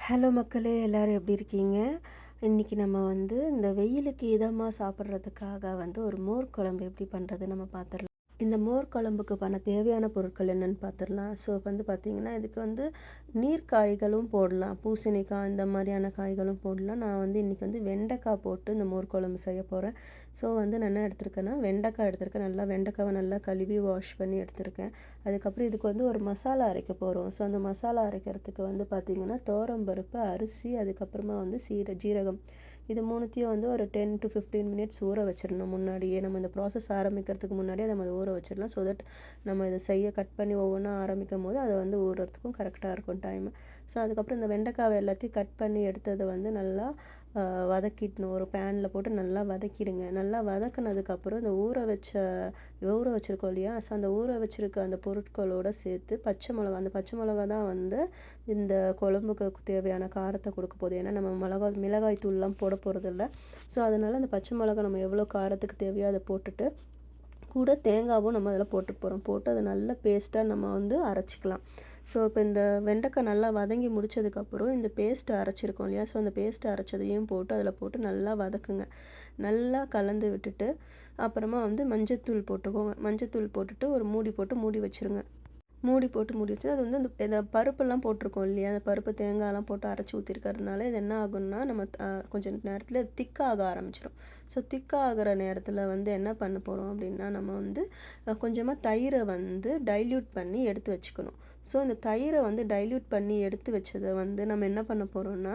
Hello மக்களே, எல்லாரும் எப்படி இருக்கீங்க? இன்னைக்கு நம்ம வந்து இந்த வெயிலுக்கு இதமா சாப்பிட்றதுக்காக வந்து ஒரு மோர் குழம்பு எப்படி பண்ணுறது நம்ம பார்த்துடலாம். இந்த மோர் குழம்புக்கு பண்ண தேவையான பொருட்கள் என்னென்னு பார்த்துடலாம். ஸோ வந்து பார்த்திங்கன்னா, இதுக்கு வந்து நீர் காய்களும் போடலாம், பூசணிக்காய் இந்த மாதிரியான காய்களும் போடலாம். நான் வந்து இன்றைக்கி வந்து வெண்டைக்காய் போட்டு இந்த மோர் குழம்பு செய்ய போகிறேன். ஸோ வந்து நான் என்ன எடுத்திருக்கேன்னா, வெண்டைக்காய் எடுத்திருக்கேன். நல்லா வெண்டைக்காவை நல்லா கழுவி வாஷ் பண்ணி எடுத்திருக்கேன். அதுக்கப்புறம் இதுக்கு வந்து ஒரு மசாலா அரைக்க போகிறோம். ஸோ அந்த மசாலா அரைக்கிறதுக்கு வந்து பார்த்திங்கன்னா, துவரம்பருப்பு, அரிசி, அதுக்கப்புறமா வந்து ஜீரகம், இது மூணுத்தையும் வந்து ஒரு 10 to 15 மினிட்ஸ் ஊற வச்சிடணும். முன்னாடியே நம்ம இந்த ப்ராசஸ் ஆரம்பிக்கிறதுக்கு முன்னாடியே நம்ம அதை ஊற வச்சிடலாம். ஸோ தட் நம்ம இதை செய்ய கட் பண்ணி ஒவ்வொன்றா ஆரம்பிக்கும் போது அதை வந்து ஊறுறதுக்கும் கரெக்டாக இருக்கும் டைம். ஸோ அதுக்கப்புறம் இந்த வெண்டைக்காவை எல்லாத்தையும் கட் பண்ணி எடுத்ததை வந்து நல்லா வதக்கிடணும். ஒரு பேனில் போட்டு நல்லா வதக்கிடுங்க. நல்லா வதக்குனதுக்கப்புறம் இந்த ஊற வச்சுருக்கோம் இல்லையா, ஸோ அந்த ஊற வச்சுருக்க அந்த பொருட்களோடு சேர்த்து பச்சை மிளகா, அந்த பச்சை மிளகா தான் வந்து இந்த குழம்புக்கு தேவையான காரத்தை கொடுக்க போகுது. ஏன்னா நம்ம மிளகாய் தூள்லாம் போட போகிறதில்ல. ஸோ அதனால் அந்த பச்சை மிளகா நம்ம எவ்வளோ காரத்துக்கு தேவையோ அதை போட்டுட்டு, கூட தேங்காவும் நம்ம அதில் போட்டு அதை நல்ல பேஸ்ட்டாக நம்ம வந்து அரைச்சிக்கலாம். ஸோ இப்போ இந்த வெண்டைக்காய் நல்லா வதங்கி முடித்ததுக்கப்புறம் இந்த பேஸ்ட்டை அரைச்சிருக்கோம் இல்லையா, ஸோ அந்த பேஸ்ட்டை அரைச்சதையும் போட்டு அதில் போட்டு நல்லா வதக்குங்க. நல்லா கலந்து விட்டுட்டு அப்புறமா வந்து மஞ்சத்தூள் போட்டுக்கோங்க. மஞ்சத்தூள் போட்டுட்டு ஒரு மூடி போட்டு மூடி வச்சுருங்க. மூடி வச்சு அது வந்து இந்த பருப்பெல்லாம் போட்டிருக்கோம் இல்லையா, அந்த பருப்பு தேங்காயெல்லாம் போட்டு அரைச்சி ஊற்றிருக்கிறதுனால இது என்ன ஆகும்னா, நம்ம கொஞ்சம் நேரத்தில் திக்காக ஆரம்பிச்சிடும். ஸோ திக்காகிற நேரத்தில் வந்து என்ன பண்ண போகிறோம் அப்படின்னா, நம்ம வந்து கொஞ்சமாக தயிரை வந்து டைல்யூட் பண்ணி எடுத்து வச்சுக்கணும். ஸோ இந்த தயிரை வந்து டைல்யூட் பண்ணி எடுத்து வச்சதை வந்து நம்ம என்ன பண்ண போகிறோம்னா,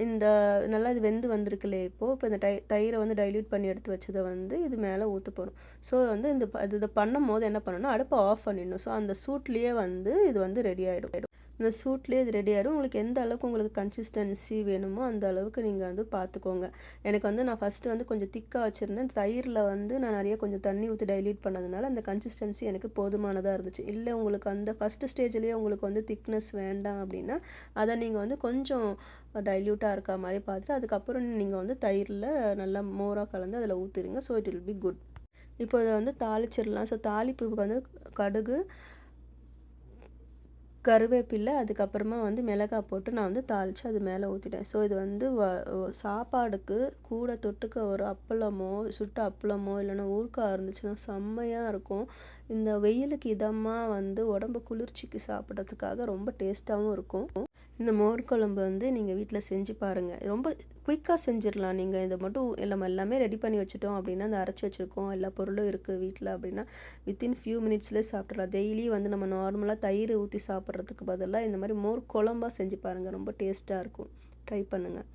இந்த நல்லா இது வெந்து வந்திருக்குல்ல, இப்போ இந்த தயிரை வந்து டைல்யூட் பண்ணி எடுத்து வச்சதை வந்து இது மேலே ஊற்ற போகிறோம். ஸோ வந்து இதை பண்ணும்போது என்ன பண்ணணும்னா, அடுப்பை ஆஃப் பண்ணிடணும். ஸோ அந்த சூட்லேயே வந்து இது வந்து ரெடி ஆகிடும். இந்த சூட்லேயே இது ரெடி ஆகிடும். உங்களுக்கு எந்த அளவுக்கு உங்களுக்கு கன்சிஸ்டன்சி வேணுமோ அந்த அளவுக்கு நீங்கள் வந்து பார்த்துக்கோங்க. எனக்கு வந்து நான் ஃபஸ்ட்டு வந்து கொஞ்சம் திக்காக வச்சுருந்தேன். தயிரில் வந்து நான் நிறைய கொஞ்சம் தண்ணி ஊற்றி டைல்யூட் பண்ணதுனால அந்த கன்சிஸ்டன்சி எனக்கு போதுமானதாக இருந்துச்சு. இல்லை உங்களுக்கு அந்த ஃபஸ்ட்டு ஸ்டேஜ்லேயே உங்களுக்கு வந்து திக்னஸ் வேண்டாம் அப்படின்னா, அதை நீங்கள் வந்து கொஞ்சம் டைல்யூட்டாக இருக்க மாதிரி பார்த்துட்டு அதுக்கப்புறம் நீங்கள் வந்து தயிரில் நல்லா மோராக கலந்து அதில் ஊற்றிடுங்க. So it will be good. இப்போ இதை வந்து தாளிச்சிடலாம். ஸோ தாளிப்புக்கு வந்து கடுகு, கருவேப்பிலை, அதுக்கப்புறமா வந்து மிளகாய் போட்டு நான் வந்து தாளித்து அது மேலே ஊற்றிட்டேன். ஸோ இது வந்து சாப்பாடுக்கு கூட தொட்டுக்க ஒரு அப்பளமோ, சுட்ட அப்பளமோ இல்லைன்னா ஊறுகாய் இருந்துச்சுன்னா செம்மையாக இருக்கும். இந்த வெயிலுக்கு இதமாக வந்து உடம்பு குளிர்ச்சிக்கு சாப்பிட்றதுக்காக ரொம்ப டேஸ்ட்டாகவும் இருக்கும். இந்த மோர் குழம்பு வந்து நீங்கள் வீட்டில் செஞ்சு பாருங்கள். ரொம்ப குயிக்காக செஞ்சிடலாம். நீங்கள் இதை மட்டும் நம்ம எல்லாமே ரெடி பண்ணி வச்சுட்டோம் அப்படின்னா, அந்த அரைச்சி வச்சுருக்கோம், எல்லா பொருளும் இருக்குது வீட்டில் அப்படின்னா, வித்தின் ஃபியூ மினிட்ஸ்லேயே சாப்பிட்றலாம். டெய்லி வந்து நம்ம நார்மலாக தயிர் ஊற்றி சாப்பிட்றதுக்கு பதிலாக இந்த மாதிரி மோர் குழம்பா செஞ்சு பாருங்கள். ரொம்ப டேஸ்ட்டாக இருக்கும். ட்ரை பண்ணுங்கள்.